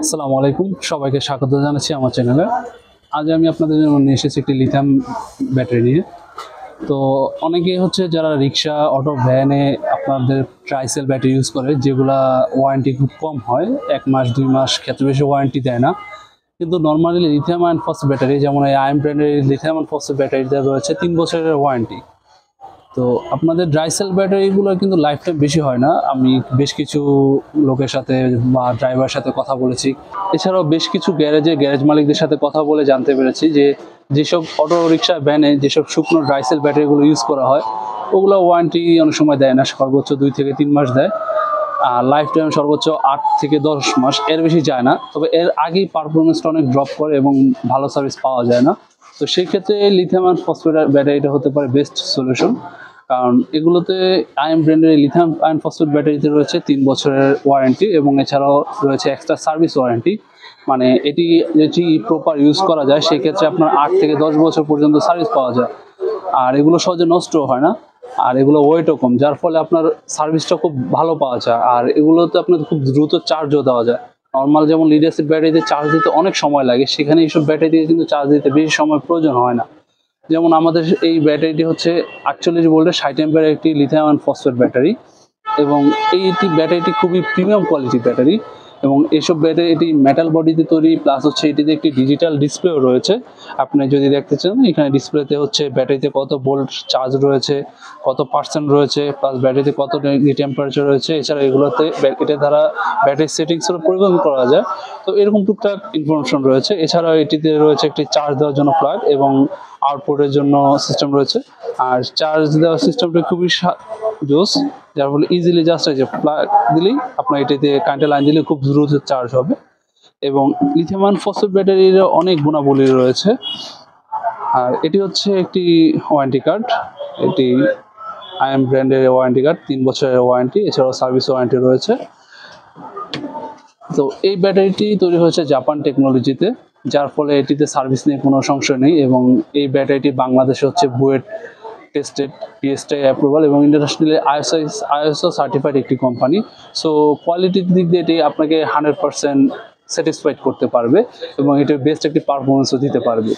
আসসালামু আলাইকুম, সবাইকে স্বাগত জানাচ্ছি আমার চ্যানেলে। আজ আমি আপনাদের জন্য নিয়ে এসেছি একটি লিথিয়াম ব্যাটারি নিয়ে। তো অনেকেই হচ্ছে যারা রিক্সা, অটো, ভ্যানে আপনাদের ট্রাইসেল ব্যাটারি ইউজ করে, যেগুলা ওয়ারেন্টি খুব কম হয়, 1 মাস 2 মাস ক্ষেত্রে বেশি ওয়ারেন্টি দেয় না। কিন্তু normally lithium ion phosphate battery, যেমন এই আইএম ব্র্যান্ডের লিথিয়াম আয়ন ফসফেট ব্যাটারিতে রয়েছে 3 বছরের ওয়ারেন্টি। তো আপনাদের ড্রাই সেল ব্যাটারিগুলো কিন্তু লাইফ টাইম বেশি হয় না। আমি বেশ কিছু লোকের সাথে বা ড্রাইভারের সাথে কথা বলেছি, এছাড়াও বেশ কিছু গ্যারেজ মালিকদের সাথে কথা বলে জানতে পেরেছি যে যেসব অটো রিক্সা, ভ্যানে যেসব শুকনো ড্রাই সেল ব্যাটারিগুলো ইউজ করা হয়, ওগুলো ওয়ারেন্টি অনেক সময় দেয় না, সর্বোচ্চ 2 থেকে 3 মাস দেয়। আর লাইফ টাইম সর্বোচ্চ 8 থেকে 10 মাস, এর বেশি যায় না। তবে এর আগেই পারফরমেন্সটা অনেক ড্রপ করে এবং ভালো সার্ভিস পাওয়া যায় না। তো সেই ক্ষেত্রে লিথিয়াম আয়ন ফসফেট ব্যাটারিটা হতে পারে বেস্ট সলিউশন। কারণ এগুলোতে আইএম ব্র্যান্ডের লিথিয়াম আয়ন ফসফেট ব্যাটারিতে রয়েছে 3 বছরের ওয়ারেন্টি এবং এছাড়াও রয়েছে এক্সট্রা সার্ভিস ওয়ারেন্টি। মানে এটি যেটি প্রপার ইউজ করা যায় সেক্ষেত্রে আপনার 8 থেকে 10 বছর পর্যন্ত সার্ভিস পাওয়া যায়। আর এগুলো সহজে নষ্টও হয় না, আর এগুলো ওয়েটও কম, যার ফলে আপনার সার্ভিসটা খুব ভালো পাওয়া যায়। আর এগুলোতে আপনার খুব দ্রুত চার্জও দেওয়া যায়। নর্মাল যেমন লিড অ্যাসিড ব্যাটারিতে চার্জ দিতে অনেক সময় লাগে, সেখানে এইসব ব্যাটারিতে কিন্তু চার্জ দিতে বেশি সময় প্রয়োজন হয় না। যেমন আমাদের এই ব্যাটারিটি হচ্ছে 48 ভোল্টের 60 অ্যাম্পিয়ারের একটি লিথিয়াম আয়ন ফসফেট ব্যাটারি, এবং এইটি ব্যাটারিটি খুবই প্রিমিয়াম কোয়ালিটির ব্যাটারি। এবং এইসব ব্যাটারি এটি মেটাল বডিতে তৈরি, প্লাস হচ্ছে এটিতে একটি ডিজিটাল ডিসপ্লেও রয়েছে। আপনি যদি দেখতে চান, এখানে ডিসপ্লেতে হচ্ছে ব্যাটারিতে কত ভোল্ট চার্জ রয়েছে, কত পার্সেন্ট রয়েছে, প্লাস ব্যাটারিতে কত ডিগ্রি টেম্পারেচার রয়েছে। এছাড়া এগুলোতে এটা দ্বারা ব্যাটারি সেটিংসেরও পরিবর্তন করা যায়। তো এরকম টুকটাক ইনফরমেশন রয়েছে। এছাড়াও এটিতে রয়েছে একটি চার্জ দেওয়ার জন্য প্লাগ এবং আউটপুটের জন্য সিস্টেম রয়েছে। আর চার্জ দেওয়ার সিস্টেমটা খুবই জোস, যার ফলে ইজিলি জাস্ট এই যে প্লাগ দিলেই আপনার এটিতে কারেন্টের লাইন দিলে খুব দ্রুত চার্জ হবে। এবং লিথিয়াম আয়ন ফসফেট ব্যাটারির অনেক গুণাবলী রয়েছে। আর এটি হচ্ছে একটি ওয়ারেন্টি কার্ড, এটি আইএম ব্র্যান্ডের ওয়ারেন্টি কার্ড, 3 বছরের ওয়ারেন্টি, এছাড়াও সার্ভিস ওয়ারেন্টি রয়েছে। তো এই ব্যাটারিটি তৈরি হয়েছে জাপান টেকনোলজিতে, যার ফলে এটিতে সার্ভিস নিয়ে কোনো সংশয় নেই। এবং এই ব্যাটারিটি বাংলাদেশে হচ্ছে বুয়েট টেস্টেড, পিএসটিআই অ্যাপ্রুভাল এবং ইন্টারন্যাশনালি আইএসও সার্টিফাইড একটি কোম্পানি। সো কোয়ালিটির দিক দিয়ে এটি আপনাকে 100% স্যাটিসফাইড করতে পারবে এবং এটির বেস্ট একটি পারফরমেন্সও দিতে পারবে।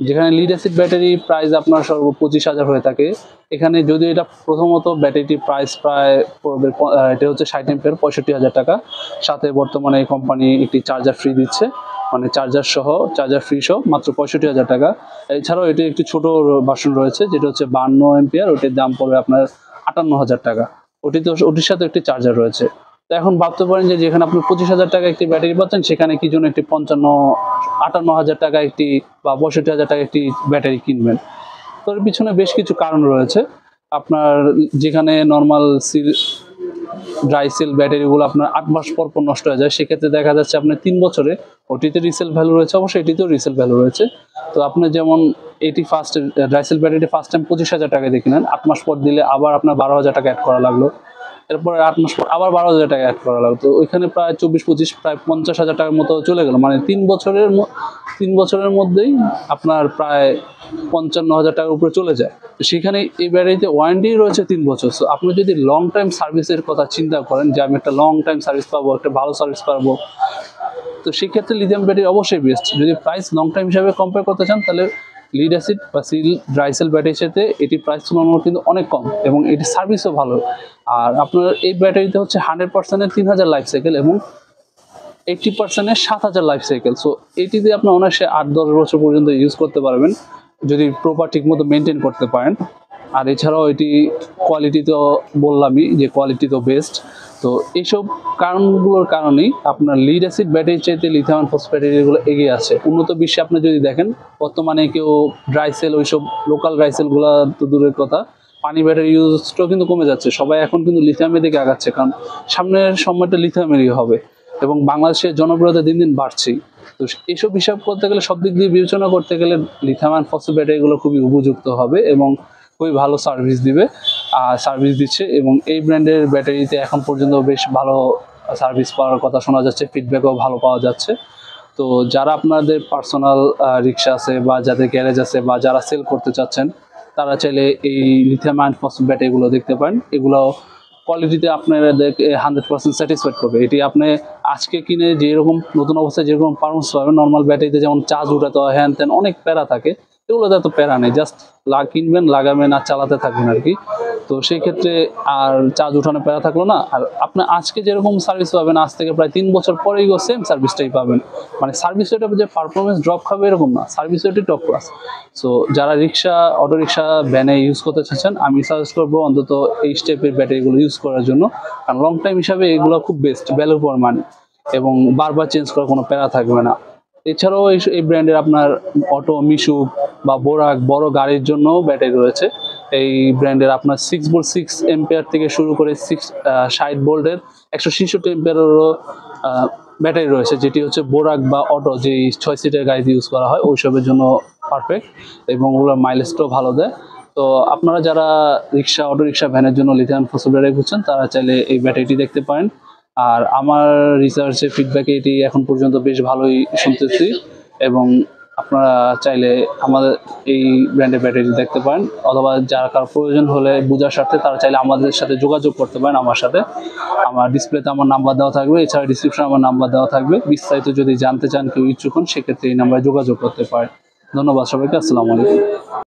যেখানে লিড অ্যাসিড ব্যাটারি প্রাইস আপনার সর্ব 25,000 হয়ে থাকে, এখানে যদি এটা প্রথমত ব্যাটারিটির প্রাইস প্রায় পড়বে, এটা হচ্ছে 60 অ্যাম্পিয়ার, 65,000 টাকা। সাথে বর্তমানে এই কোম্পানি একটি চার্জার ফ্রি দিচ্ছে, মানে চার্জার ফ্রি সহ মাত্র 65,000 টাকা। এছাড়াও এটি একটি ছোট ভার্সন রয়েছে, যেটা হচ্ছে 52 অ্যাম্পিয়ার, ওটির দাম পড়বে আপনার 58,000 টাকা। ওটির সাথে একটি চার্জার রয়েছে। তো এখন ভাবতে পারেন যে যেখানে আপনি 25,000 টাকা একটি ব্যাটারি পাচ্ছেন, সেখানে কি জন্য একটি 58,000 টাকা একটি বা 65,000 টাকা একটি ব্যাটারি কিনবেন। তো এর পিছনে বেশ কিছু কারণ রয়েছে। আপনার যেখানে নর্মাল ড্রাই সেল ব্যাটারিগুলো আপনার 8 মাস পর পর নষ্ট হয়ে যায়, সেক্ষেত্রে দেখা যাচ্ছে আপনার 3 বছরে ওটিতে রিসেল ভ্যালু রয়েছে, অবশ্যই এটিতেও রিসেল ভ্যালু রয়েছে। তো আপনি যেমন এটি ড্রাই সেল ব্যাটারিটি ফার্স্ট টাইম 25,000 টাকা দিয়ে কিনেন, 8 মাস পর দিলে আবার আপনার 12,000 টাকা অ্যাড করা লাগলো, এরপরে 8 মাস পর আবার 12,000 টাকা অ্যাড করা লাগলো। তো ওইখানে প্রায় 24-25 প্রায় 50,000 টাকার মতো চলে গেল। মানে 3 বছরের মধ্যেই আপনার প্রায় 55,000 টাকার উপরে চলে যায়। তো সেখানে এই ব্যাটারিতে ওয়ারেন্টি রয়েছে 3 বছর। সো আপনি যদি লং টাইম সার্ভিসের কথা চিন্তা করেন যে আমি একটা লং টাইম সার্ভিস পাবো, একটা ভালো সার্ভিস পাবো, তো সেক্ষেত্রে লিথিয়াম ব্যাটারি অবশ্যই বেস্ট। যদি প্রাইস লং টাইম হিসাবে কম্পেয়ার করতে চান, তাহলে লিড অ্যাসিড বা ড্রাই সেল ব্যাটারির সাথে এটি প্রাইস তুলনামূলক কিন্তু অনেক কম এবং এটি সার্ভিসও ভালো। আর আপনার এই ব্যাটারিতে হচ্ছে 100%-এর 3000 লাইফ সাইকেল এবং 80%-এর 7,000 লাইফ সাইকেল। সো এটি দিয়ে আপনি অনায়াসে 8-10 বছর পর্যন্ত ইউজ করতে পারবেন, যদি প্রপার ঠিকমতো মেনটেন করতে পারেন। আর এছাড়াও এটি কোয়ালিটি তো বললামই যে কোয়ালিটি তো বেস্ট। তো এইসব কারণগুলোর কারণেই আপনার লিড অ্যাসিড ব্যাটারির চাইতে লিথিয়াম আয়ন ফসফেট ব্যাটারিগুলো এগিয়ে আছে। উন্নত বিশ্বে আপনি যদি দেখেন, বর্তমানে কেউ ড্রাই সেল, ওইসব লোকাল ড্রাই সেলগুলো তো দূরের কথা, পানি ব্যাটারি ইউজটাও কিন্তু কমে যাচ্ছে। সবাই এখন কিন্তু লিথিয়ামের দিকে আগাচ্ছে, কারণ সামনের সময়টা লিথিয়ামেরই হবে এবং বাংলাদেশের জনপ্রিয়তা দিন দিন বাড়ছেই। তো এইসব হিসাব করতে গেলে, সব দিক দিয়ে বিবেচনা করতে গেলে লিথিয়াম আয়ন ফসফেট ব্যাটারিগুলো খুবই উপযুক্ত হবে এবং খুবই ভালো সার্ভিস দিবে, সার্ভিস দিচ্ছে। এবং এই ব্র্যান্ডের ব্যাটারিতে এখন পর্যন্ত বেশ ভালো সার্ভিস পাওয়ার কথা শোনা যাচ্ছে, ফিডব্যাকও ভালো পাওয়া যাচ্ছে। তো যারা আপনাদের পার্সোনাল রিক্সা আছে বা যাদের গ্যারেজ আছে বা যারা সেল করতে চাচ্ছেন, তারা চাইলে এই লিথিয়াম আয়ন ফসফেট ব্যাটারিগুলো দেখতে পারেন। এগুলো কোয়ালিটিতে আপনাদেরকে 100% স্যাটিসফাইড করবে। এটি আপনি আজকে কিনে যেরকম নতুন অবস্থায় যেরকম পারফরমেন্স পাবেন, নর্মাল ব্যাটারিতে যেমন চার্জ উঠাতে হয়, হ্যান ত্যান অনেক প্যারা থাকে, এগুলোতে এত প্যারা নেই, জাস্ট কিনবেন, লাগাবেন আর চালাতে থাকবেন আর কি। তো সেই ক্ষেত্রে আর চার্জ উঠানো প্যারা থাকলো না। আর আপনি আজকে যেরকম সার্ভিস পাবেন, আজ থেকে প্রায় 3 বছর পরেই সেম সার্ভিসটাই পাবেন। মানে সার্ভিস রেটে যে পারফরমেন্স ড্রপ খাবে এরকম না, সার্ভিস রেটই টপ ক্লাস। সো যারা রিক্সা, অটো রিক্সা, ভ্যানে ইউজ করতে চাচ্ছেন, আমি সাজেস্ট করবো অন্তত এই স্টেপের ব্যাটারিগুলো ইউজ করার জন্য। কারণ লং টাইম হিসাবে এগুলো খুব বেস্ট, ভ্যালু ফর মানি, এবং বারবার চেঞ্জ করার কোনো প্যারা থাকবে না। এছাড়াও এই ব্র্যান্ডের আপনার অটো, মিশুক বা বোরাক বড় গাড়ির জন্য ব্যাটারি রয়েছে। এই ব্র্যান্ডের আপনার 6 এম্পিয়ার থেকে শুরু করে 60 ভোল্টের 166 এম্পিয়ারেরও ব্যাটারি রয়েছে, যেটি হচ্ছে বোরাক বা অটো, যে 6 সিটের গাড়িতে ইউজ করা হয় ওইসবের জন্য পারফেক্ট, এবং ওগুলোর মাইলেজটাও ভালো দেয়। তো আপনারা যারা রিক্সা, অটো রিক্সা, ভ্যানের জন্য লিথিয়াম ফসফেট ব্যাটারি খুঁজছেন, তারা চাইলে এই ব্যাটারিটি দেখতে পারেন। আর আমার রিসার্চের ফিডব্যাকে এটি এখন পর্যন্ত বেশ ভালোই শুনতেছি, এবং আপনারা চাইলে আমাদের এই ব্র্যান্ডের ব্যাটারি দেখতে পারেন, অথবা যারা কারো প্রয়োজন হলে বোঝার স্বার্থে তারা চাইলে আমাদের সাথে যোগাযোগ করতে পারেন আমার সাথে। আমার ডিসপ্লেতে আমার নাম্বার দেওয়া থাকবে, এছাড়া ডিসক্রিপশনে আমার নাম্বার দেওয়া থাকবে। বিস্তারিত যদি জানতে চান, কেউ ইচ্ছুক হন, সেক্ষেত্রে এই নাম্বারে যোগাযোগ করতে পারেন। ধন্যবাদ সবাইকে, আসসালামু আলাইকুম।